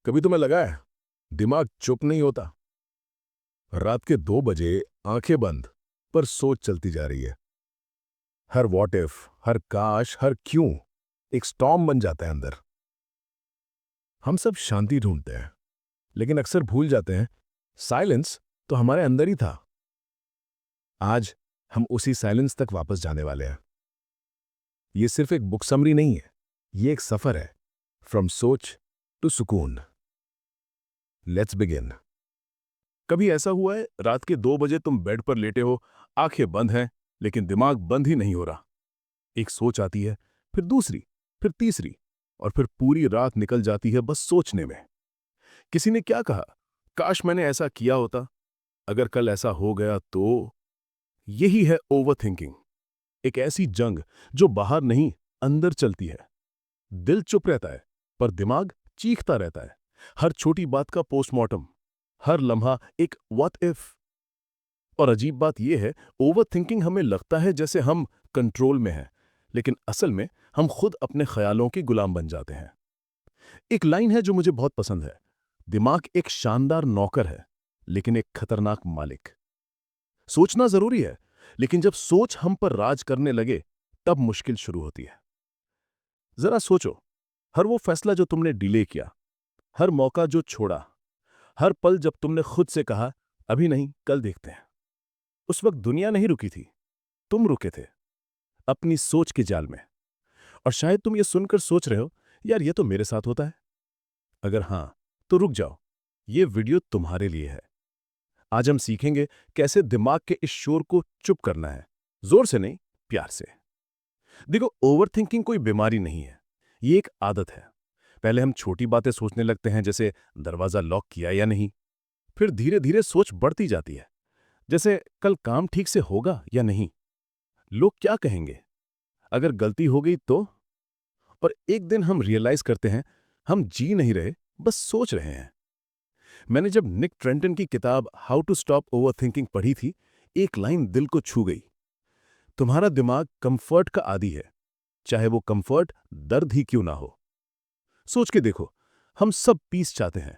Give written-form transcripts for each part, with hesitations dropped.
कभी तुम्हें लगा है दिमाग चुप नहीं होता। रात के 2 बजे आंखें बंद पर सोच चलती जा रही है। हर व्हाट इफ, हर काश, हर क्यों एक स्टॉर्म बन जाता है अंदर। हम सब शांति ढूंढते हैं लेकिन अक्सर भूल जाते हैं साइलेंस तो हमारे अंदर ही था। आज हम उसी साइलेंस तक वापस जाने वाले हैं। ये सिर्फ एक बुक समरी नहीं है, ये एक सफर है। फ्रॉम सोच टू सुकून। Let's begin. कभी ऐसा हुआ है रात के 2 बजे तुम बेड पर लेटे हो, आंखें बंद हैं लेकिन दिमाग बंद ही नहीं हो रहा। एक सोच आती है, फिर दूसरी, फिर तीसरी, और फिर पूरी रात निकल जाती है बस सोचने में। किसी ने क्या कहा, काश मैंने ऐसा किया होता, अगर कल ऐसा हो गया तो। यही है ओवरथिंकिंग। एक ऐसी जंग जो बाहर नहीं, अंदर चलती है। दिल चुप रहता है पर दिमाग चीखता रहता है। हर छोटी बात का पोस्टमार्टम, हर लम्हा एक व्हाट इफ। और अजीब बात यह है, ओवरथिंकिंग हमें लगता है जैसे हम कंट्रोल में हैं, लेकिन असल में हम खुद अपने ख्यालों के गुलाम बन जाते हैं। एक लाइन है जो मुझे बहुत पसंद है, दिमाग एक शानदार नौकर है लेकिन एक खतरनाक मालिक। सोचना जरूरी है, लेकिन जब सोच हम पर राज करने लगे तब मुश्किल शुरू होती है। जरा सोचो, हर वो फैसला जो तुमने डिले किया, हर मौका जो छोड़ा, हर पल जब तुमने खुद से कहा अभी नहीं, कल देखते हैं। उस वक्त दुनिया नहीं रुकी थी, तुम रुके थे अपनी सोच के जाल में। और शायद तुम ये सुनकर सोच रहे हो, यार ये तो मेरे साथ होता है। अगर हां, तो रुक जाओ, ये वीडियो तुम्हारे लिए है। आज हम सीखेंगे कैसे दिमाग के इस शोर को चुप करना है, जोर से नहीं, प्यार से। देखो, ओवरथिंकिंग कोई बीमारी नहीं है, ये एक आदत है। पहले हम छोटी बातें सोचने लगते हैं, जैसे दरवाजा लॉक किया या नहीं। फिर धीरे धीरे सोच बढ़ती जाती है, जैसे कल काम ठीक से होगा या नहीं, लोग क्या कहेंगे, अगर गलती हो गई तो। और एक दिन हम रियलाइज करते हैं हम जी नहीं रहे, बस सोच रहे हैं। मैंने जब निक ट्रेंटन की किताब हाउ टू स्टॉप ओवरथिंकिंग पढ़ी थी, एक लाइन दिल को छू गई। तुम्हारा दिमाग कंफर्ट का आदी है, चाहे वो कंफर्ट दर्द ही क्यों ना हो। सोच के देखो, हम सब पीस चाहते हैं,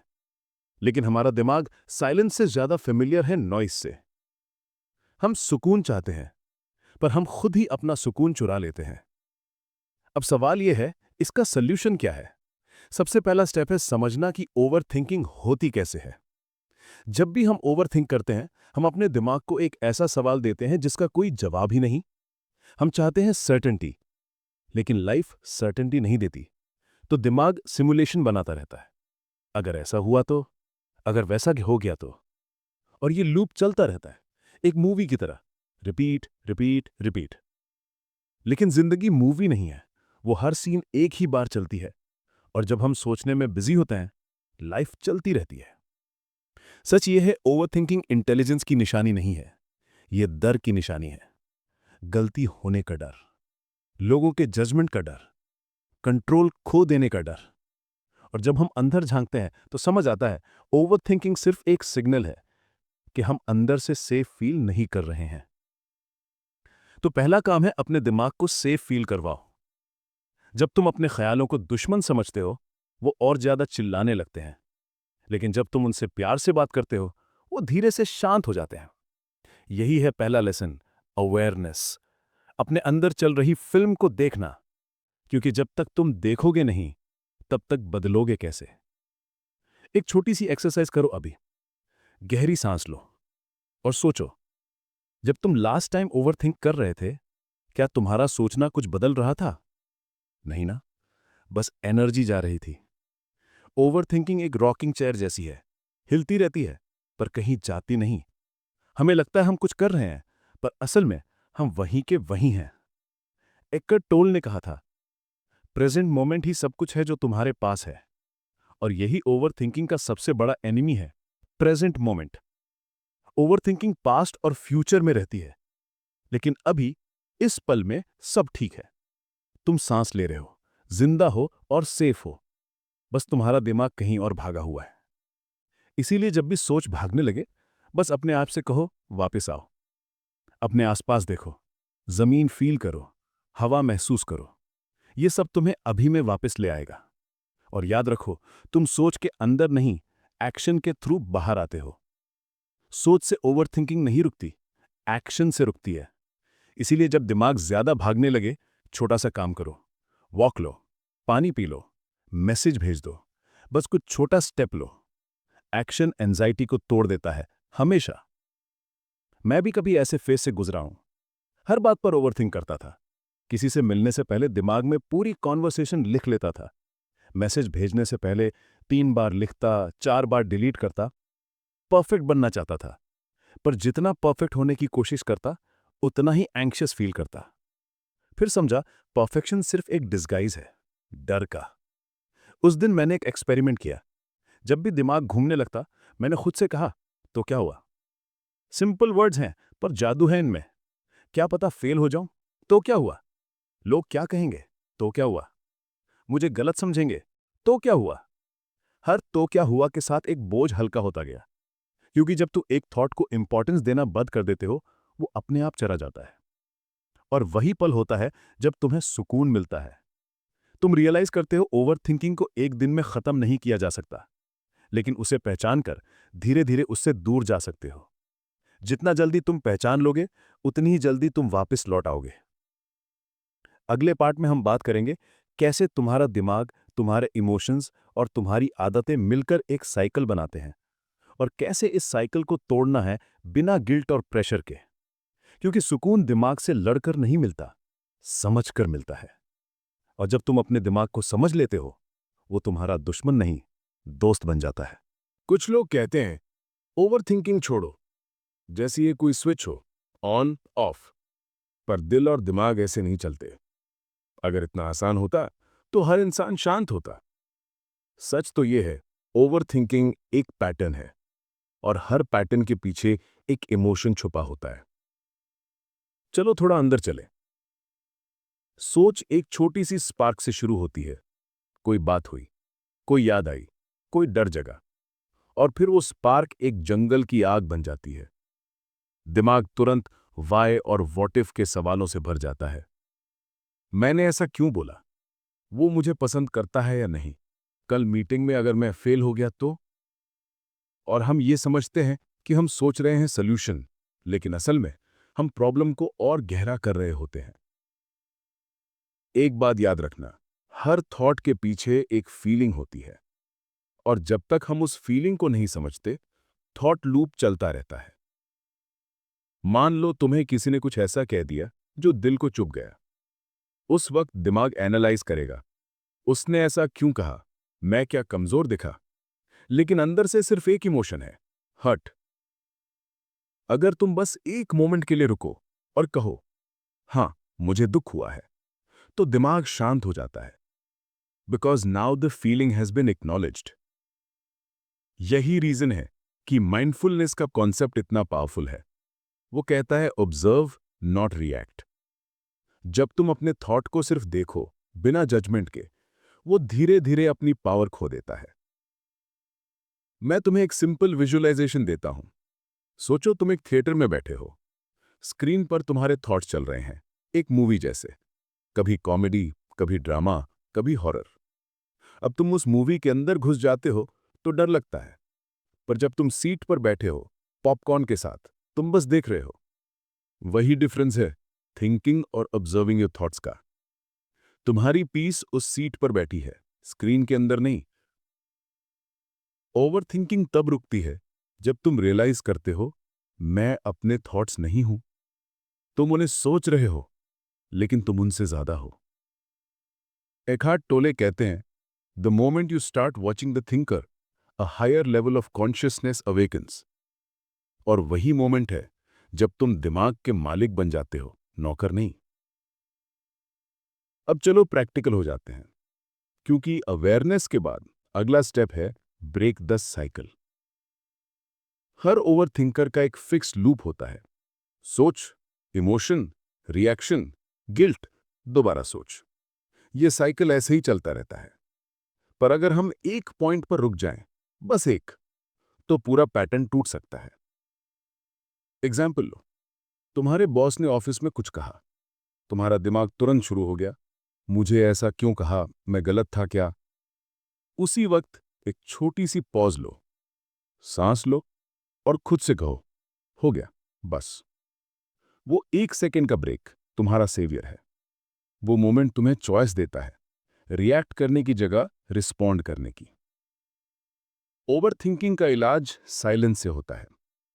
लेकिन हमारा दिमाग साइलेंस से ज्यादा फेमिलियर है नॉइस से। हम सुकून चाहते हैं, पर हम खुद ही अपना सुकून चुरा लेते हैं। अब सवाल यह है, इसका सल्यूशन क्या है? सबसे पहला स्टेप है समझना कि ओवरथिंकिंग होती कैसे है। जब भी हम ओवरथिंक करते हैं, हम अपने दिमाग को एक ऐसा सवाल देते हैं जिसका कोई जवाब ही नहीं। हम चाहते हैं सर्टेनिटी, लेकिन लाइफ सर्टेनिटी नहीं देती, तो दिमाग सिमुलेशन बनाता रहता है। अगर ऐसा हुआ तो, अगर वैसा हो गया तो। और ये लूप चलता रहता है, एक मूवी की तरह, रिपीट रिपीट रिपीट। लेकिन जिंदगी मूवी नहीं है, वो हर सीन एक ही बार चलती है। और जब हम सोचने में बिजी होते हैं, लाइफ चलती रहती है। सच ये है, ओवरथिंकिंग इंटेलिजेंस की निशानी नहीं है, ये डर की निशानी है। गलती होने का डर, लोगों के जजमेंट का डर, कंट्रोल खो देने का डर। और जब हम अंदर झांकते हैं तो समझ आता है ओवरथिंकिंग सिर्फ एक सिग्नल है कि हम अंदर से सेफ फील नहीं कर रहे हैं। तो पहला काम है अपने दिमाग को सेफ फील करवाओ। जब तुम अपने ख्यालों को दुश्मन समझते हो, वो और ज्यादा चिल्लाने लगते हैं। लेकिन जब तुम उनसे प्यार से बात करते हो, वो धीरे से शांत हो जाते हैं। यही है पहला लेसन, अवेयरनेस। अपने अंदर चल रही फिल्म को देखना, क्योंकि जब तक तुम देखोगे नहीं, तब तक बदलोगे कैसे? एक छोटी सी एक्सरसाइज करो अभी। गहरी सांस लो और सोचो, जब तुम लास्ट टाइम ओवरथिंक कर रहे थे, क्या तुम्हारा सोचना कुछ बदल रहा था? नहीं ना, बस एनर्जी जा रही थी। ओवरथिंकिंग एक रॉकिंग चेयर जैसी है, हिलती रहती है पर कहीं जाती नहीं। हमें लगता है हम कुछ कर रहे हैं, पर असल में हम वहीं के वहीं हैं। एक्कर्ट टोल ने कहा था, प्रेजेंट मोमेंट ही सब कुछ है जो तुम्हारे पास है। और यही ओवरथिंकिंग का सबसे बड़ा एनिमी है, प्रेजेंट मोमेंट। ओवरथिंकिंग पास्ट और फ्यूचर में रहती है, लेकिन अभी इस पल में सब ठीक है। तुम सांस ले रहे हो, जिंदा हो और सेफ हो, बस तुम्हारा दिमाग कहीं और भागा हुआ है। इसीलिए जब भी सोच भागने लगे, बस अपने आप से कहो वापस आओ। अपने आसपास देखो, जमीन फील करो, हवा महसूस करो। ये सब तुम्हें अभी में वापस ले आएगा। और याद रखो, तुम सोच के अंदर नहीं, एक्शन के थ्रू बाहर आते हो। सोच से ओवरथिंकिंग नहीं रुकती, एक्शन से रुकती है। इसीलिए जब दिमाग ज्यादा भागने लगे, छोटा सा काम करो। वॉक लो, पानी पी लो, मैसेज भेज दो, बस कुछ छोटा स्टेप लो। एक्शन एंजाइटी को तोड़ देता है, हमेशा। मैं भी कभी ऐसे फेज से गुजरा हूं। हर बात पर ओवरथिंक करता था। किसी से मिलने से पहले दिमाग में पूरी कॉन्वर्सेशन लिख लेता था। मैसेज भेजने से पहले 3 बार लिखता, 4 बार डिलीट करता। परफेक्ट बनना चाहता था, पर जितना परफेक्ट होने की कोशिश करता, उतना ही एंग्शियस फील करता। फिर समझा, परफेक्शन सिर्फ एक डिस्गाइज है, डर का। उस दिन मैंने एक एक्सपेरिमेंट किया। जब भी दिमाग घूमने लगता, मैंने खुद से कहा, तो क्या हुआ? सिंपल वर्ड्स हैं, पर जादू है इनमें। क्या पता फेल हो जाऊं? तो क्या हुआ? लोग क्या कहेंगे? तो क्या हुआ? मुझे गलत समझेंगे? तो क्या हुआ? हर तो क्या हुआ के साथ एक बोझ हल्का होता गया। क्योंकि जब तू एक थॉट को इंपॉर्टेंस देना बंद कर देते हो, वो अपने आप चला जाता है। और वही पल होता है जब तुम्हें सुकून मिलता है। तुम रियलाइज करते हो, ओवर थिंकिंग को एक दिन में खत्म नहीं किया जा सकता, लेकिन उसे पहचान कर धीरे धीरे उससे दूर जा सकते हो। जितना जल्दी तुम पहचान लोगे, उतनी ही जल्दी तुम वापस लौट आओगे। अगले पार्ट में हम बात करेंगे कैसे तुम्हारा दिमाग, तुम्हारे इमोशंस और तुम्हारी आदतें मिलकर एक साइकिल बनाते हैं, और कैसे इस साइकिल को तोड़ना है बिना गिल्ट और प्रेशर के। क्योंकि सुकून दिमाग से लड़कर नहीं मिलता, समझकर मिलता है। और जब तुम अपने दिमाग को समझ लेते हो, वो तुम्हारा दुश्मन नहीं, दोस्त बन जाता है। कुछ लोग कहते हैं ओवर थिंकिंग छोड़ो, जैसे ये कोई स्विच हो, ऑन ऑफ। पर दिल और दिमाग ऐसे नहीं चलते। अगर इतना आसान होता तो हर इंसान शांत होता। सच तो ये है, ओवर थिंकिंग एक पैटर्न है, और हर पैटर्न के पीछे एक इमोशन छुपा होता है। चलो थोड़ा अंदर चले। सोच एक छोटी सी स्पार्क से शुरू होती है। कोई बात हुई, कोई याद आई, कोई डर जगा, और फिर वो स्पार्क एक जंगल की आग बन जाती है। दिमाग तुरंत वाई और व्हाट इफ के सवालों से भर जाता है। मैंने ऐसा क्यों बोला? वो मुझे पसंद करता है या नहीं? कल मीटिंग में अगर मैं फेल हो गया तो? और हम ये समझते हैं कि हम सोच रहे हैं सॉल्यूशन, लेकिन असल में हम प्रॉब्लम को और गहरा कर रहे होते हैं। एक बात याद रखना, हर थॉट के पीछे एक फीलिंग होती है, और जब तक हम उस फीलिंग को नहीं समझते, थॉट लूप चलता रहता है। मान लो तुम्हें किसी ने कुछ ऐसा कह दिया जो दिल को चुभ गया। उस वक्त दिमाग एनालाइज करेगा, उसने ऐसा क्यों कहा? मैं क्या कमजोर दिखा? लेकिन अंदर से सिर्फ एक इमोशन है, हर्ट। अगर तुम बस एक मोमेंट के लिए रुको और कहो, हाँ, मुझे दुख हुआ है, तो दिमाग शांत हो जाता है। Because now the feeling has been acknowledged. यही रीजन है कि माइंडफुलनेस का कॉन्सेप्ट इतना पावरफुल है। वो कहता है ऑब्जर्व, नॉट रिएक्ट। जब तुम अपने थॉट को सिर्फ देखो, बिना जजमेंट के, वो धीरे धीरे अपनी पावर खो देता है। मैं तुम्हें एक सिंपल विजुअलाइजेशन देता हूं। सोचो तुम एक थिएटर में बैठे हो। स्क्रीन पर तुम्हारे थॉट्स चल रहे हैं, एक मूवी जैसे। कभी कॉमेडी, कभी ड्रामा, कभी हॉरर। अब तुम उस मूवी के अंदर घुस जाते हो तो डर लगता है, पर जब तुम सीट पर बैठे हो पॉपकॉर्न के साथ, तुम बस देख रहे हो। वही डिफरेंस है थिंकिंग और ऑब्जर्विंग योर थॉट्स का। तुम्हारी पीस उस सीट पर बैठी है, स्क्रीन के अंदर नहीं। ओवर थिंकिंग तब रुकती है जब तुम रियलाइज करते हो, मैं अपने थॉट्स नहीं हूं। तुम उन्हें सोच रहे हो, लेकिन तुम उनसे ज्यादा हो। एखार्ट टोले कहते हैं, the moment you start watching the thinker, a higher level of consciousness awakens. और वही मोमेंट है जब तुम दिमाग के मालिक बन जाते हो, नौकर नहीं। अब चलो प्रैक्टिकल हो जाते हैं, क्योंकि अवेयरनेस के बाद अगला स्टेप है ब्रेक द साइकिल। हर ओवर थिंकर का एक फिक्स लूप होता है। सोच, इमोशन, रिएक्शन, गिल्ट, दोबारा सोच। यह साइकिल ऐसे ही चलता रहता है। पर अगर हम एक पॉइंट पर रुक जाएं, बस एक, तो पूरा पैटर्न टूट सकता है। एग्जाम्पल लो, तुम्हारे बॉस ने ऑफिस में कुछ कहा। तुम्हारा दिमाग तुरंत शुरू हो गया, मुझे ऐसा क्यों कहा, मैं गलत था क्या? उसी वक्त एक छोटी सी पॉज लो, सांस लो और खुद से कहो, हो गया, बस। वो 1 सेकेंड का ब्रेक तुम्हारा सेवियर है। वो मोमेंट तुम्हें चॉइस देता है, रिएक्ट करने की जगह रिस्पॉन्ड करने की। ओवर थिंकिंग का इलाज साइलेंस से होता है,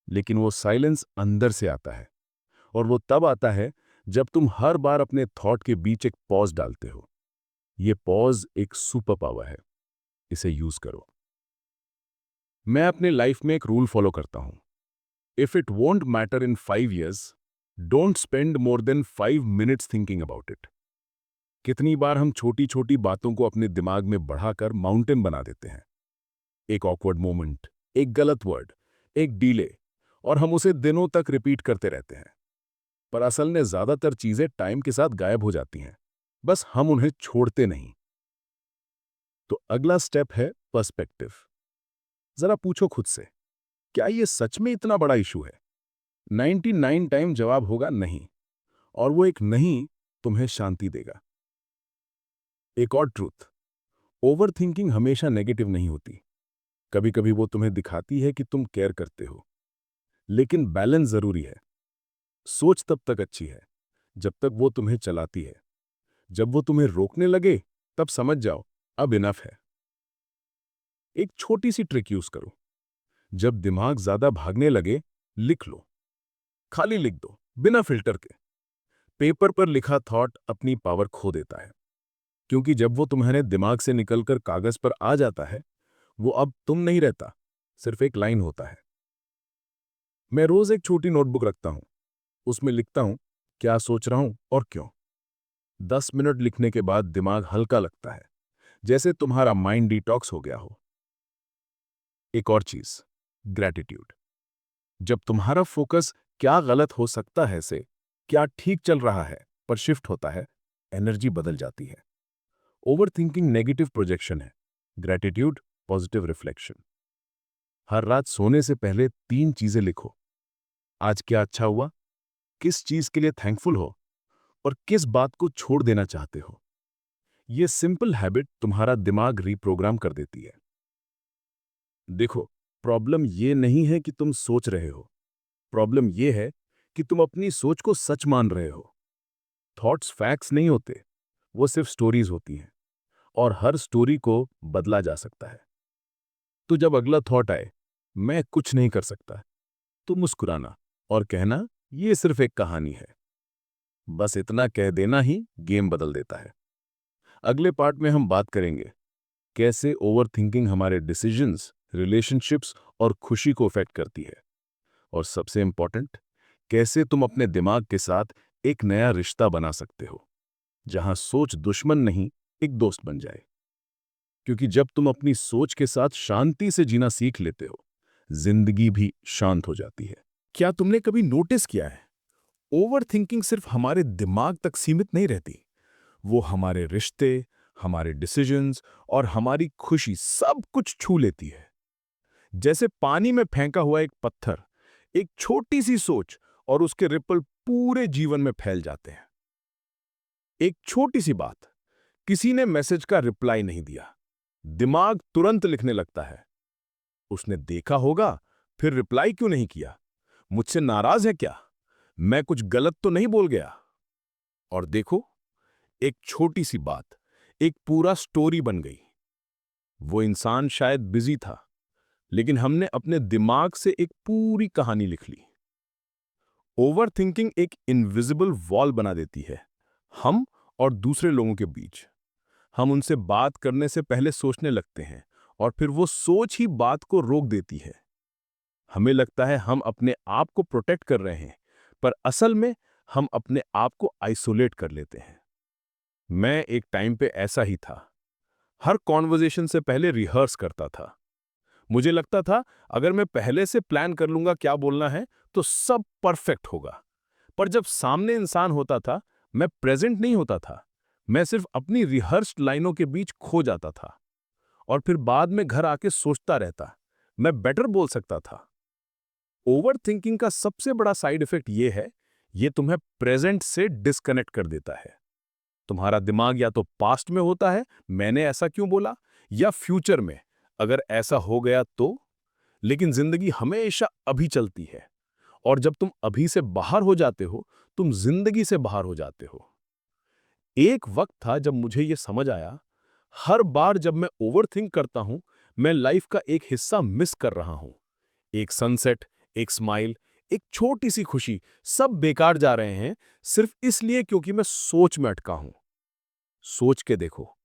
लेकिन वो साइलेंस अंदर से आता है, और वो तब आता है जब तुम हर बार अपने थॉट के बीच एक पॉज डालते हो। ये पॉज एक सुपर पावर है, इसे यूज करो। मैं अपने लाइफ में एक रूल फॉलो करता हूं। If it won't matter in 5 years, don't spend more than 5 minutes thinking about it. कितनी बार हम छोटी छोटी बातों को अपने दिमाग में बढ़ाकर माउंटेन बना देते हैं। एक ऑकवर्ड मोमेंट, एक गलत वर्ड, एक डीले, और हम उसे दिनों तक रिपीट करते रहते हैं। पर असल में ज्यादातर चीजें टाइम के साथ गायब हो जाती हैं, बस हम उन्हें छोड़ते नहीं। तो अगला स्टेप है पर्सपेक्टिव। जरा पूछो खुद से, क्या यह सच में इतना बड़ा इशू है? 99 टाइम जवाब होगा नहीं, और वो एक नहीं तुम्हें शांति देगा। एक और ट्रूथ, ओवर थिंकिंग हमेशा नेगेटिव नहीं होती। कभी कभी वो तुम्हें दिखाती है कि तुम केयर करते हो, लेकिन बैलेंस जरूरी है। सोच तब तक अच्छी है जब तक वो तुम्हें चलाती है। जब वो तुम्हें रोकने लगे, तब समझ जाओ अब इनफ है। एक छोटी सी ट्रिक यूज करो। जब दिमाग ज्यादा भागने लगे, लिख लो, खाली लिख दो, बिना फिल्टर के। पेपर पर लिखा थॉट अपनी पावर खो देता है, क्योंकि जब वो तुम्हारे दिमाग से निकलकर कागज पर आ जाता है, वो अब तुम नहीं रहता, सिर्फ एक लाइन होता है। मैं रोज एक छोटी नोटबुक रखता हूं, उसमें लिखता हूं क्या सोच रहा हूं और क्यों। 10 मिनट लिखने के बाद दिमाग हल्का लगता है, जैसे तुम्हारा माइंड डिटॉक्स हो गया हो। एक और चीज, ग्रैटिट्यूड। जब तुम्हारा फोकस क्या गलत हो सकता है से क्या ठीक चल रहा है पर शिफ्ट होता है, एनर्जी बदल जाती है। ओवर थिंकिंग नेगेटिव प्रोजेक्शन है, ग्रैटिट्यूड पॉजिटिव रिफ्लेक्शन। हर रात सोने से पहले 3 चीजें लिखो। आज क्या अच्छा हुआ, किस चीज के लिए थैंकफुल हो, और किस बात को छोड़ देना चाहते हो। यह सिंपल हैबिट तुम्हारा दिमाग रीप्रोग्राम कर देती है। देखो, प्रॉब्लम यह नहीं है कि तुम सोच रहे हो, प्रॉब्लम यह है कि तुम अपनी सोच को सच मान रहे हो। थॉट्स फैक्ट्स नहीं होते, वो सिर्फ स्टोरीज होती हैं, और हर स्टोरी को बदला जा सकता है। तो जब अगला थॉट आए, मैं कुछ नहीं कर सकता, तो मुस्कुराना और कहना ये सिर्फ एक कहानी है। बस इतना कह देना ही गेम बदल देता है। अगले पार्ट में हम बात करेंगे कैसे ओवरथिंकिंग हमारे डिसीजंस, रिलेशनशिप्स और खुशी को इफेक्ट करती है, और सबसे इंपॉर्टेंट, कैसे तुम अपने दिमाग के साथ एक नया रिश्ता बना सकते हो, जहां सोच दुश्मन नहीं, एक दोस्त बन जाए। क्योंकि जब तुम अपनी सोच के साथ शांति से जीना सीख लेते हो, जिंदगी भी शांत हो जाती है। क्या तुमने कभी नोटिस किया है, ओवर थिंकिंग सिर्फ हमारे दिमाग तक सीमित नहीं रहती, वो हमारे रिश्ते, हमारे डिसीजंस और हमारी खुशी सब कुछ छू लेती है। जैसे पानी में फेंका हुआ एक पत्थर, एक छोटी सी सोच और उसके रिपल पूरे जीवन में फैल जाते हैं। एक छोटी सी बात, किसी ने मैसेज का रिप्लाई नहीं दिया, दिमाग तुरंत लिखने लगता है, उसने देखा होगा, फिर रिप्लाई क्यों नहीं किया, मुझसे नाराज है क्या, मैं कुछ गलत तो नहीं बोल गया। और देखो, एक छोटी सी बात एक पूरा स्टोरी बन गई। वो इंसान शायद बिजी था, लेकिन हमने अपने दिमाग से एक पूरी कहानी लिख ली। ओवर थिंकिंग एक इनविजिबल वॉल बना देती है हम और दूसरे लोगों के बीच। हम उनसे बात करने से पहले सोचने लगते हैं, और फिर वो सोच ही बात को रोक देती है। हमें लगता है हम अपने आप को प्रोटेक्ट कर रहे हैं, पर असल में हम अपने आप को आइसोलेट कर लेते हैं। मैं एक टाइम पे ऐसा ही था। हर कॉन्वर्जेशन से पहले रिहर्स करता था। मुझे लगता था अगर मैं पहले से प्लान कर लूंगा क्या बोलना है, तो सब परफेक्ट होगा। पर जब सामने इंसान होता था, मैं प्रेजेंट नहीं होता था। मैं सिर्फ अपनी रिहर्स्ड लाइनों के बीच खो जाता था, और फिर बाद में घर आके सोचता रहता, मैं बेटर बोल सकता था। ओवर थिंकिंग का सबसे बड़ा साइड इफेक्ट यह है, यह तुम्हें प्रेजेंट से डिस्कनेक्ट कर देता है। तुम्हारा दिमाग या तो पास्ट में होता है, मैंने ऐसा क्यों बोला, या फ्यूचर में अगर ऐसा हो गया तो। लेकिन जिंदगी हमेशा अभी चलती है, और जब तुम अभी से बाहर हो जाते हो, तुम जिंदगी से बाहर हो जाते हो। एक वक्त था जब मुझे यह समझ आया, हर बार जब मैं ओवरथिंक करता हूं, मैं लाइफ का एक हिस्सा मिस कर रहा हूं। एक सनसेट, एक स्माइल, एक छोटी सी खुशी, सब बेकार जा रहे हैं, सिर्फ इसलिए क्योंकि मैं सोच में अटका हूं। सोच के देखो,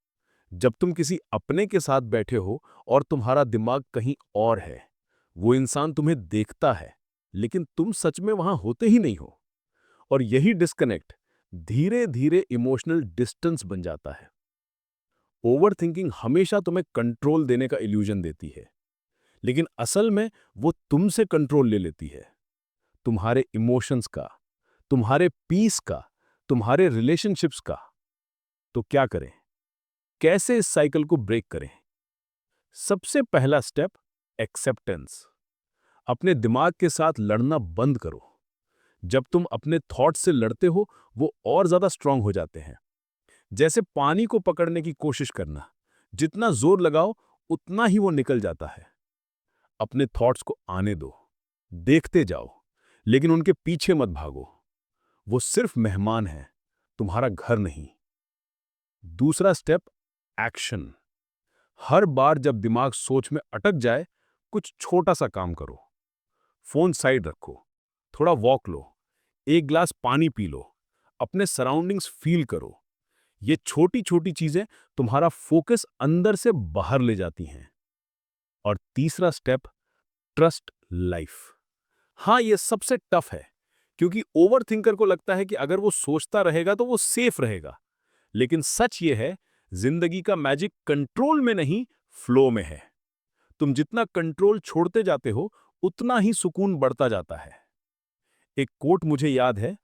जब तुम किसी अपने के साथ बैठे हो और तुम्हारा दिमाग कहीं और है, वो इंसान तुम्हें देखता है, लेकिन तुम सच में वहां होते ही नहीं हो। और यही डिस्कनेक्ट धीरे धीरे इमोशनल डिस्टेंस बन जाता है। ओवरथिंकिंग हमेशा तुम्हें कंट्रोल देने का इल्यूजन देती है, लेकिन असल में वो तुमसे कंट्रोल ले लेती है। तुम्हारे इमोशंस का, तुम्हारे पीस का, तुम्हारे रिलेशनशिप्स का। तो क्या करें? कैसे इस साइकिल को ब्रेक करें? सबसे पहला स्टेप, एक्सेप्टेंस। अपने दिमाग के साथ लड़ना बंद करो। जब तुम अपने थॉट से लड़ते हो, वो और ज्यादा स्ट्रांग हो जाते हैं। जैसे पानी को पकड़ने की कोशिश करना, जितना जोर लगाओ उतना ही वो निकल जाता है। अपने थॉट्स को आने दो, देखते जाओ, लेकिन उनके पीछे मत भागो। वो सिर्फ मेहमान हैं, तुम्हारा घर नहीं। दूसरा स्टेप, एक्शन। हर बार जब दिमाग सोच में अटक जाए, कुछ छोटा सा काम करो। फोन साइड रखो, थोड़ा वॉक लो, एक ग्लास पानी पी लो, अपने सराउंडिंग्स फील करो। ये छोटी छोटी चीजें तुम्हारा फोकस अंदर से बाहर ले जाती हैं। और तीसरा स्टेप, ट्रस्ट लाइफ। हाँ, ये सबसे टफ है, क्योंकि ओवरथिंकर को लगता है कि अगर वो सोचता रहेगा तो वो सेफ रहेगा। लेकिन सच ये है, जिंदगी का मैजिक कंट्रोल में नहीं, फ्लो में है। तुम जितना कंट्रोल छोड़ते जाते हो, उतना ही सुकून बढ़ता जाता है। एक कोट मुझे याद है,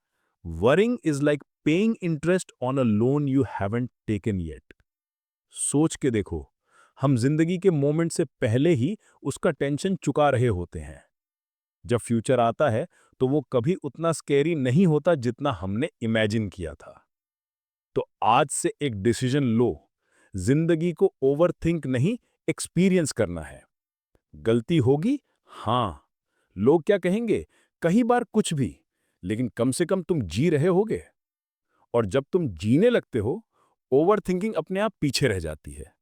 worrying is like paying interest on a loan you haven't taken yet. सोच के देखो, हम जिंदगी के मोमेंट से पहले ही उसका टेंशन चुका रहे होते हैं। जब फ्यूचर आता है तो वो कभी उतना स्कैरी नहीं होता जितना हमने इमेजिन किया था। तो आज से एक डिसीजन लो, जिंदगी को ओवरथिंक नहीं, एक्सपीरियंस करना है। गलती होगी, हाँ। लोग क्या कहेंगे, कई बार कुछ भी, लेकिन कम से कम तुम जी रहे होगे। और जब तुम जीने लगते हो, ओवरथिंकिंग अपने आप पीछे रह जाती है,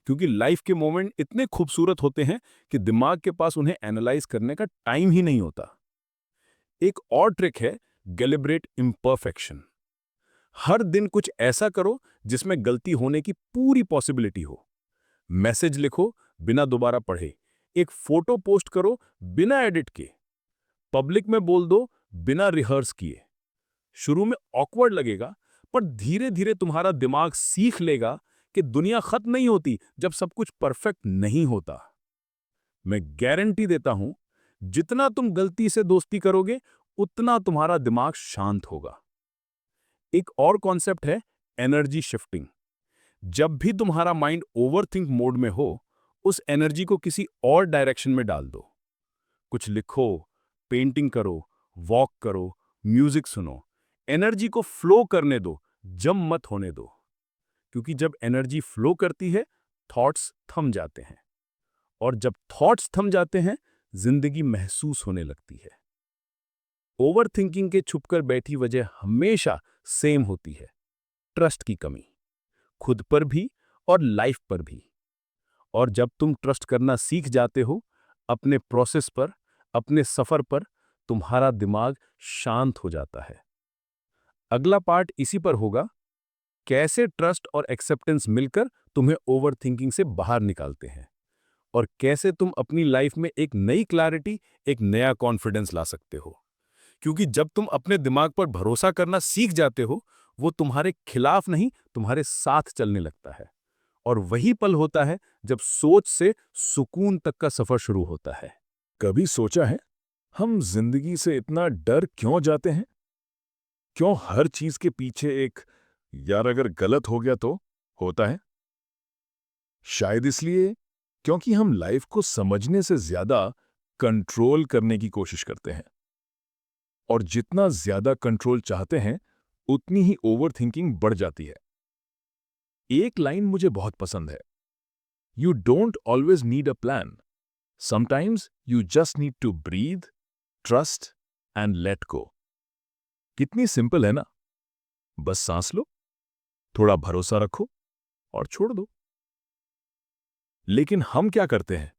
क्योंकि लाइफ के मोमेंट इतने खूबसूरत होते हैं कि दिमाग के पास उन्हें एनालाइज करने का टाइम ही नहीं होता। एक और ट्रिक है, डेलिब्रेट इम्परफेक्शन। हर दिन कुछ ऐसा करो जिसमें गलती होने की पूरी पॉसिबिलिटी हो। मैसेज लिखो बिना दोबारा पढ़े, एक फोटो पोस्ट करो बिना एडिट के, पब्लिक में बोल दो बिना रिहर्स किए। शुरू में ऑकवर्ड लगेगा, पर धीरे धीरे तुम्हारा दिमाग सीख लेगा कि दुनिया खत्म नहीं होती जब सब कुछ परफेक्ट नहीं होता। मैं गारंटी देता हूं, जितना तुम गलती से दोस्ती करोगे, उतना तुम्हारा दिमाग शांत होगा। एक और कॉन्सेप्ट है, एनर्जी शिफ्टिंग। जब भी तुम्हारा माइंड ओवरथिंक मोड में हो, उस एनर्जी को किसी और डायरेक्शन में डाल दो। कुछ लिखो, पेंटिंग करो, वॉक करो, म्यूजिक सुनो। एनर्जी को फ्लो करने दो, जम मत होने दो। क्योंकि जब एनर्जी फ्लो करती है, थॉट्स थम जाते हैं, और जब थॉट्स थम जाते हैं, जिंदगी महसूस होने लगती है। ओवरथिंकिंग के छुपकर बैठी वजह हमेशा सेम होती है, ट्रस्ट की कमी, खुद पर भी और लाइफ पर भी। और जब तुम ट्रस्ट करना सीख जाते हो, अपने प्रोसेस पर, अपने सफर पर, तुम्हारा दिमाग शांत हो जाता है। अगला पार्ट इसी पर होगा, कैसे ट्रस्ट और एक्सेप्टेंस मिलकर तुम्हें ओवरथिंकिंग से बाहर निकालते हैं, और कैसे तुम अपनी लाइफ में एक नई क्लैरिटी, एक नया कॉन्फिडेंस ला सकते हो। क्योंकि जब तुम अपने दिमाग पर भरोसा करना सीख जाते हो, वो तुम्हारे खिलाफ नहीं, तुम्हारे साथ चलने लगता है। और वही पल होता है जब सोच से सुकून तक का सफर शुरू होता है। कभी सोचा है, हम जिंदगी से इतना डर क्यों जाते हैं? क्यों हर चीज के पीछे एक यार अगर गलत हो गया तो होता है? शायद इसलिए क्योंकि हम लाइफ को समझने से ज्यादा कंट्रोल करने की कोशिश करते हैं। और जितना ज्यादा कंट्रोल चाहते हैं, उतनी ही ओवरथिंकिंग बढ़ जाती है। एक लाइन मुझे बहुत पसंद है, You don't always need a plan. Sometimes you just need to breathe, trust and let go. कितनी सिंपल है ना? बस सांस लो, थोड़ा भरोसा रखो और छोड़ दो। लेकिन हम क्या करते हैं?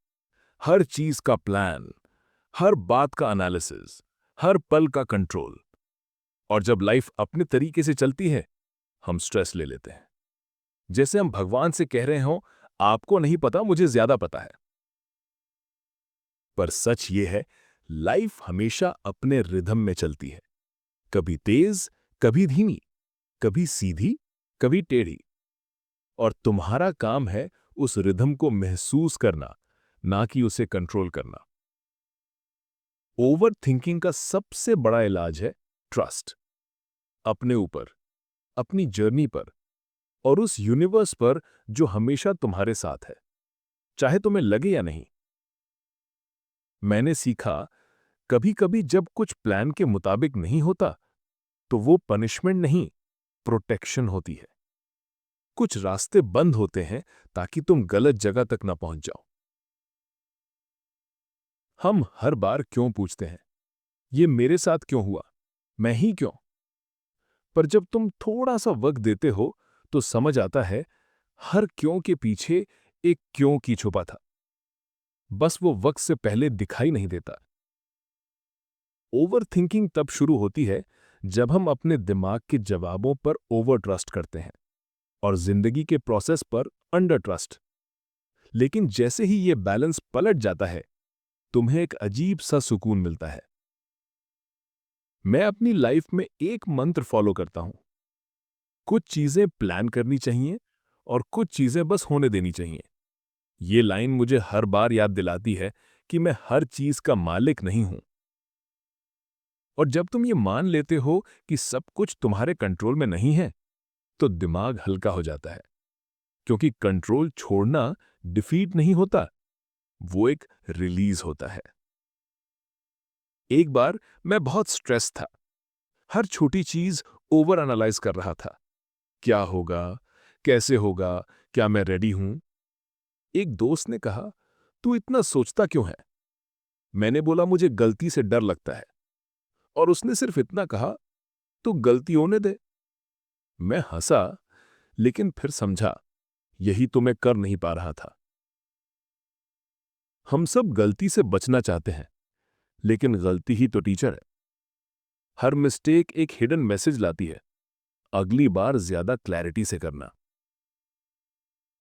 हर चीज का प्लान, हर बात का एनालिसिस, हर पल का कंट्रोल। और जब लाइफ अपने तरीके से चलती है, हम स्ट्रेस ले लेते हैं। जैसे हम भगवान से कह रहे हों, आपको नहीं पता, मुझे ज्यादा पता है। पर सच ये है, लाइफ हमेशा अपने रिदम में चलती है। कभी तेज, कभी धीमी, कभी सीधी, कभी टेढ़ी। और तुम्हारा काम है उस रिदम को महसूस करना, ना कि उसे कंट्रोल करना। ओवर थिंकिंग का सबसे बड़ा इलाज है ट्रस्ट। अपने ऊपर, अपनी जर्नी पर और उस यूनिवर्स पर जो हमेशा तुम्हारे साथ है, चाहे तुम्हें लगे या नहीं। मैंने सीखा, कभी कभी जब कुछ प्लान के मुताबिक नहीं होता, तो वो पनिशमेंट नहीं, प्रोटेक्शन होती है। कुछ रास्ते बंद होते हैं ताकि तुम गलत जगह तक ना पहुंच जाओ। हम हर बार क्यों पूछते हैं, ये मेरे साथ क्यों हुआ, मैं ही क्यों? पर जब तुम थोड़ा सा वक्त देते हो, तो समझ आता है, हर क्यों के पीछे एक क्यों की छुपा था। बस वो वक्त से पहले दिखाई नहीं देता। ओवर थिंकिंग तब शुरू होती है जब हम अपने दिमाग के जवाबों पर ओवर ट्रस्ट करते हैं और जिंदगी के प्रोसेस पर अंडर ट्रस्ट। लेकिन जैसे ही ये बैलेंस पलट जाता है, तुम्हें एक अजीब सा सुकून मिलता है। मैं अपनी लाइफ में एक मंत्र फॉलो करता हूं। कुछ चीजें प्लान करनी चाहिए और कुछ चीजें बस होने देनी चाहिए। ये लाइन मुझे हर बार याद दिलाती है कि मैं हर चीज का मालिक नहीं हूं। और जब तुम ये मान लेते हो कि सब कुछ तुम्हारे कंट्रोल में नहीं है, तो दिमाग हल्का हो जाता है। क्योंकि कंट्रोल छोड़ना डिफीट नहीं होता, वो एक रिलीज होता है। एक बार मैं बहुत स्ट्रेस था। हर छोटी चीज ओवर एनालाइज कर रहा था। क्या होगा, कैसे होगा, क्या मैं रेडी हूं? एक दोस्त ने कहा, तू इतना सोचता क्यों है? मैंने बोला, मुझे गलती से डर लगता है। और उसने सिर्फ इतना कहा, तू गलती होने दे। मैं हंसा, लेकिन फिर समझा, यही तो मैं कर नहीं पा रहा था। हम सब गलती से बचना चाहते हैं, लेकिन गलती ही तो टीचर है। हर मिस्टेक एक हिडन मैसेज लाती है, अगली बार ज्यादा क्लैरिटी से करना।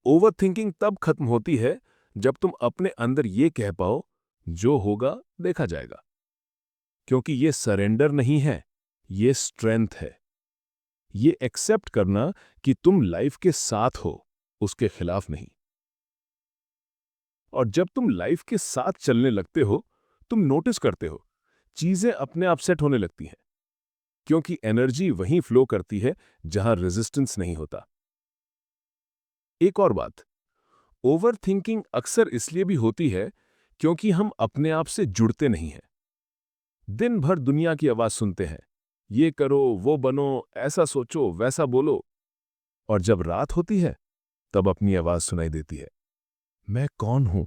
ओवरथिंकिंग तब खत्म होती है जब तुम अपने अंदर ये कह पाओ, जो होगा देखा जाएगा। क्योंकि ये सरेंडर नहीं है, ये स्ट्रेंथ है। ये एक्सेप्ट करना कि तुम लाइफ के साथ हो, उसके खिलाफ नहीं। और जब तुम लाइफ के साथ चलने लगते हो, तुम नोटिस करते हो, चीजें अपने आप सेट होने लगती हैं। क्योंकि एनर्जी वहीं फ्लो करती है जहां रेजिस्टेंस नहीं होता। एक और बात, ओवरथिंकिंग अक्सर इसलिए भी होती है क्योंकि हम अपने आप से जुड़ते नहीं हैं। दिन भर दुनिया की आवाज सुनते हैं, ये करो, वो बनो, ऐसा सोचो, वैसा बोलो। और जब रात होती है, तब अपनी आवाज सुनाई देती है, मैं कौन हूं,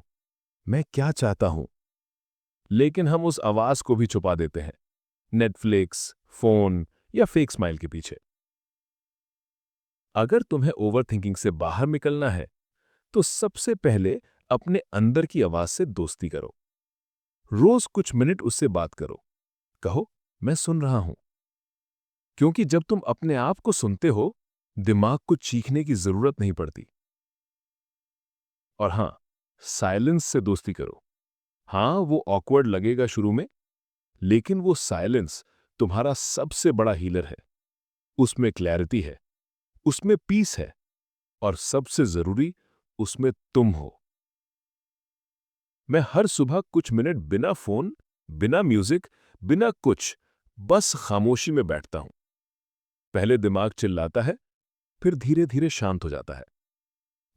मैं क्या चाहता हूं। लेकिन हम उस आवाज को भी छुपा देते हैं, नेटफ्लिक्स, फोन या फेक स्माइल के पीछे। अगर तुम्हें ओवरथिंकिंग से बाहर निकलना है, तो सबसे पहले अपने अंदर की आवाज से दोस्ती करो। रोज कुछ मिनट उससे बात करो। कहो, मैं सुन रहा हूं। क्योंकि जब तुम अपने आप को सुनते हो, दिमाग को चीखने की जरूरत नहीं पड़ती। और हां, साइलेंस से दोस्ती करो। हां, वो ऑकवर्ड लगेगा शुरू में, लेकिन वो साइलेंस तुम्हारा सबसे बड़ा हीलर है। उसमें क्लैरिटी है, उसमें पीस है, और सबसे जरूरी, उसमें तुम हो। मैं हर सुबह कुछ मिनट बिना फोन, बिना म्यूजिक, बिना कुछ, बस खामोशी में बैठता हूं। पहले दिमाग चिल्लाता है, फिर धीरे धीरे शांत हो जाता है।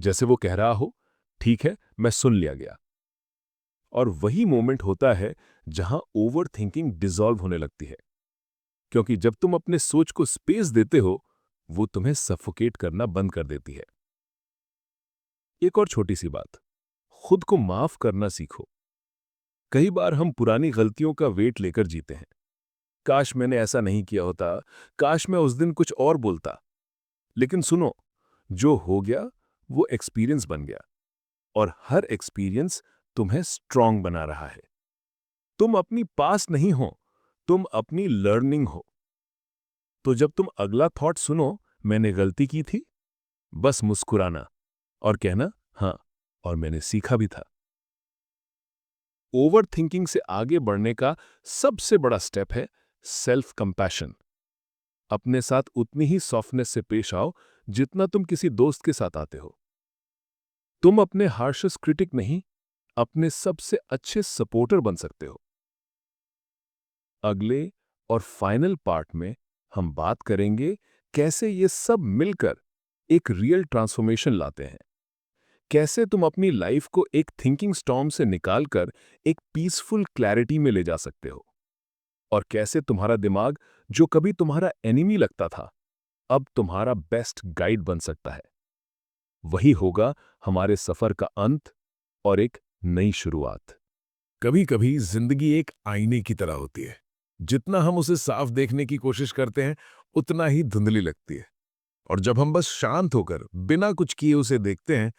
जैसे वो कह रहा हो, ठीक है, मैं सुन लिया गया। और वही मोमेंट होता है जहां ओवर थिंकिंग डिसॉल्व होने लगती है। क्योंकि जब तुम अपने सोच को स्पेस देते हो, वो तुम्हें सफोकेट करना बंद कर देती है। एक और छोटी सी बात, खुद को माफ करना सीखो। कई बार हम पुरानी गलतियों का वेट लेकर जीते हैं। काश मैंने ऐसा नहीं किया होता, काश मैं उस दिन कुछ और बोलता। लेकिन सुनो, जो हो गया वो एक्सपीरियंस बन गया, और हर एक्सपीरियंस तुम्हें स्ट्रांग बना रहा है। तुम अपनी पास नहीं हो, तुम अपनी लर्निंग हो। तो जब तुम अगला थॉट सुनो, मैंने गलती की थी, बस मुस्कुराना और कहना हाँ, और मैंने सीखा भी था। ओवर थिंकिंग से आगे बढ़ने का सबसे बड़ा स्टेप है सेल्फ कंपैशन। अपने साथ उतनी ही सॉफ्टनेस से पेश आओ जितना तुम किसी दोस्त के साथ आते हो। तुम अपने हार्शेस्ट क्रिटिक नहीं, अपने सबसे अच्छे सपोर्टर बन सकते हो। अगले और फाइनल पार्ट में हम बात करेंगे कैसे ये सब मिलकर एक रियल ट्रांसफॉर्मेशन लाते हैं। कैसे तुम अपनी लाइफ को एक थिंकिंग स्टॉर्म से निकालकर एक पीसफुल क्लैरिटी में ले जा सकते हो। और कैसे तुम्हारा दिमाग, जो कभी तुम्हारा एनिमी लगता था, अब तुम्हारा बेस्ट गाइड बन सकता है। वही होगा हमारे सफर का अंत और एक नई शुरुआत। कभी कभी जिंदगी एक आईने की तरह होती है। जितना हम उसे साफ देखने की कोशिश करते हैं, उतना ही धुंधली लगती है। और जब हम बस शांत होकर बिना कुछ किए उसे देखते हैं,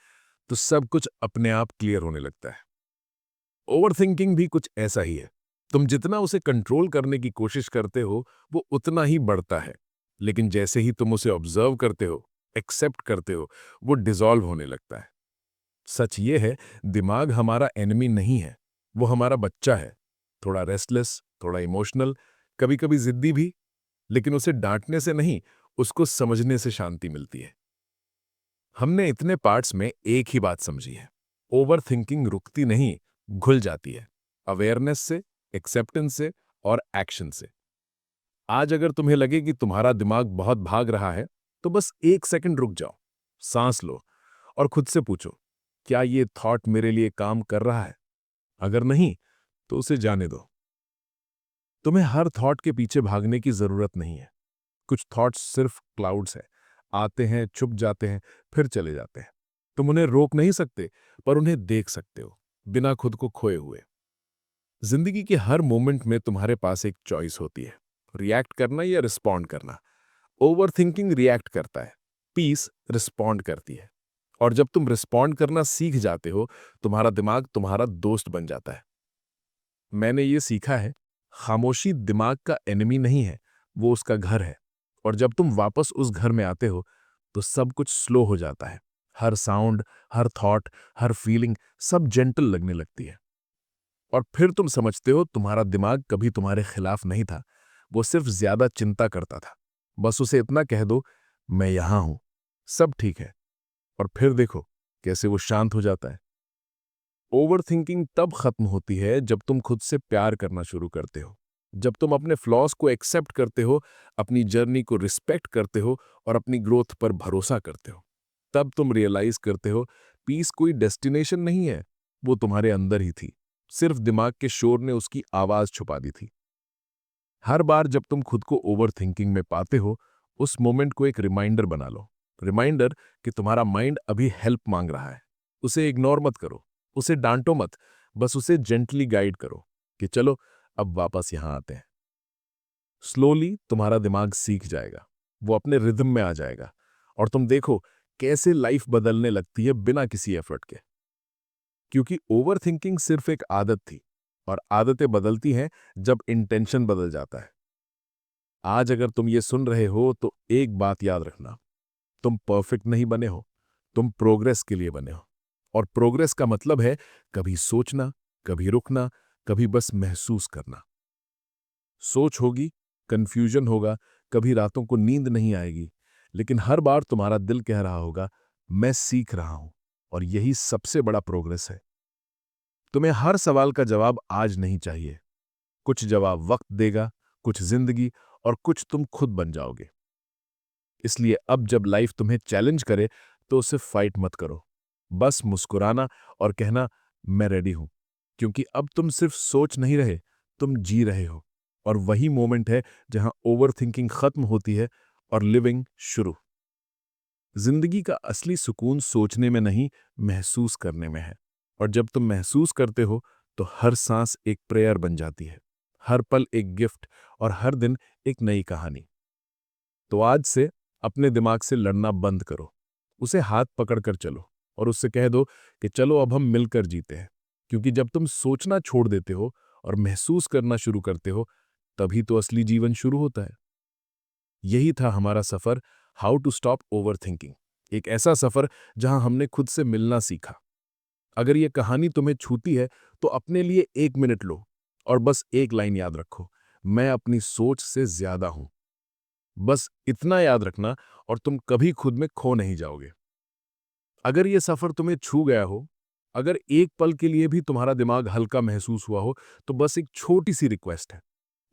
तो सब कुछ अपने आप क्लियर होने लगता है। ओवरथिंकिंग भी कुछ ऐसा ही है। तुम जितना उसे कंट्रोल करने की कोशिश करते हो, वो उतना ही बढ़ता है। लेकिन जैसे ही तुम उसे ऑब्जर्व करते हो, एक्सेप्ट करते हो, वो डिसॉल्व होने लगता है। सच ये है, दिमाग हमारा एनिमी नहीं है, वो हमारा बच्चा है। थोड़ा रेस्टलेस, थोड़ा इमोशनल, कभी-कभी जिद्दी भी। लेकिन उसे डांटने से नहीं, उसको समझने से शांति मिलती है। हमने इतने पार्ट्स में एक ही बात समझी है, ओवर थिंकिंग रुकती नहीं, घुल जाती है। अवेयरनेस से, एक्सेप्टेंस से और एक्शन से। आज अगर तुम्हें लगे कि तुम्हारा दिमाग बहुत भाग रहा है, तो बस 1 सेकंड रुक जाओ, सांस लो और खुद से पूछो, क्या ये थॉट मेरे लिए काम कर रहा है? अगर नहीं, तो उसे जाने दो। तुम्हें हर थॉट के पीछे भागने की जरूरत नहीं है। कुछ थॉट्स सिर्फ क्लाउड्स हैं, आते हैं, छुप जाते हैं, फिर चले जाते हैं। तुम उन्हें रोक नहीं सकते, पर उन्हें देख सकते हो, बिना खुद को खोए हुए। जिंदगी के हर मोमेंट में तुम्हारे पास एक चॉइस होती है, रिएक्ट करना या रिस्पॉन्ड करना। ओवर थिंकिंग रिएक्ट करता है, पीस रिस्पॉन्ड करती है। और जब तुम रिस्पॉन्ड करना सीख जाते हो, तुम्हारा दिमाग तुम्हारा दोस्त बन जाता है। मैंने ये सीखा है, खामोशी दिमाग का एनिमी नहीं है, वो उसका घर है। और जब तुम वापस उस घर में आते हो, तो सब कुछ स्लो हो जाता है। हर साउंड, हर थॉट, हर फीलिंग सब जेंटल लगने लगती है। और फिर तुम समझते हो, तुम्हारा दिमाग कभी तुम्हारे खिलाफ नहीं था, वो सिर्फ ज्यादा चिंता करता था। बस उसे इतना कह दो, मैं यहां हूं, सब ठीक है। और फिर देखो कैसे वो शांत हो जाता है। ओवरथिंकिंग तब खत्म होती है जब तुम खुद से प्यार करना शुरू करते हो, जब तुम अपने फ्लॉज को एक्सेप्ट करते हो, अपनी जर्नी को रिस्पेक्ट करते हो और अपनी ग्रोथ पर भरोसा करते हो। तब तुम रियलाइज करते हो, पीस कोई डेस्टिनेशन नहीं है, वो तुम्हारे अंदर ही थी। सिर्फ दिमाग के शोर ने उसकी आवाज छुपा दी थी। हर बार जब तुम खुद को ओवरथिंकिंग में पाते हो, उस मोमेंट को एक रिमाइंडर बना लो। रिमाइंडर कि तुम्हारा माइंड अभी हेल्प मांग रहा है। उसे इग्नोर मत करो, उसे डांटो मत, बस उसे जेंटली गाइड करो कि चलो अब वापस यहां आते हैं। स्लोली तुम्हारा दिमाग सीख जाएगा, वो अपने रिदम में आ जाएगा, और तुम देखो कैसे लाइफ बदलने लगती है बिना किसी एफर्ट के। क्योंकि ओवरथिंकिंग सिर्फ एक आदत थी, और आदतें बदलती हैं जब इंटेंशन बदल जाता है। आज अगर तुम ये सुन रहे हो, तो एक बात याद रखना, तुम परफेक्ट नहीं बने हो, तुम प्रोग्रेस के लिए बने हो। और प्रोग्रेस का मतलब है कभी सोचना, कभी रुकना, कभी बस महसूस करना। सोच होगी, कंफ्यूजन होगा, कभी रातों को नींद नहीं आएगी, लेकिन हर बार तुम्हारा दिल कह रहा होगा, मैं सीख रहा हूं। और यही सबसे बड़ा प्रोग्रेस है। तुम्हें हर सवाल का जवाब आज नहीं चाहिए। कुछ जवाब वक्त देगा, कुछ जिंदगी, और कुछ तुम खुद बन जाओगे। इसलिए अब जब लाइफ तुम्हें चैलेंज करे, तो उसे फाइट मत करो। बस मुस्कुराना और कहना, मैं रेडी हूं। क्योंकि अब तुम सिर्फ सोच नहीं रहे, तुम जी रहे हो। और वही मोमेंट है जहां ओवरथिंकिंग खत्म होती है और लिविंग शुरू। जिंदगी का असली सुकून सोचने में नहीं, महसूस करने में है। और जब तुम महसूस करते हो तो हर सांस एक प्रेयर बन जाती है, हर पल एक गिफ्ट और हर दिन एक नई कहानी। तो आज से अपने दिमाग से लड़ना बंद करो, उसे हाथ पकड़कर चलो और उससे कह दो कि चलो अब हम मिलकर जीते हैं। क्योंकि जब तुम सोचना छोड़ देते हो और महसूस करना शुरू करते हो, तभी तो असली जीवन शुरू होता है। यही था हमारा सफर, हाउ टू स्टॉप ओवरथिंकिंग। एक ऐसा सफर जहां हमने खुद से मिलना सीखा। अगर यह कहानी तुम्हें छूती है तो अपने लिए 1 मिनट लो और बस एक लाइन याद रखो, मैं अपनी सोच से ज्यादा हूं। बस इतना याद रखना और तुम कभी खुद में खो नहीं जाओगे। अगर यह सफर तुम्हें छू गया हो, अगर एक पल के लिए भी तुम्हारा दिमाग हल्का महसूस हुआ हो, तो बस एक छोटी सी रिक्वेस्ट है,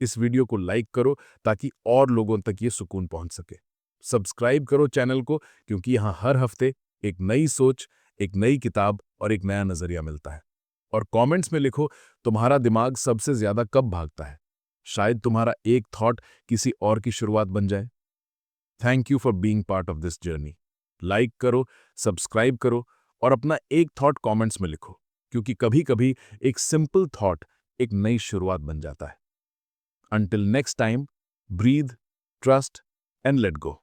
इस वीडियो को लाइक करो ताकि और लोगों तक ये सुकून पहुंच सके। सब्सक्राइब करो चैनल को, क्योंकि यहां हर हफ्ते एक नई सोच, एक नई किताब और एक नया नजरिया मिलता है। और कमेंट्स में लिखो, तुम्हारा दिमाग सबसे ज्यादा कब भागता है? शायद तुम्हारा एक थॉट किसी और की शुरुआत बन जाए। Thank you for being part of this journey. Like करो, सब्सक्राइब करो और अपना एक थॉट कमेंट्स में लिखो, क्योंकि कभी कभी एक सिंपल थॉट एक नई शुरुआत बन जाता है। Until next time, breathe, trust, and let go.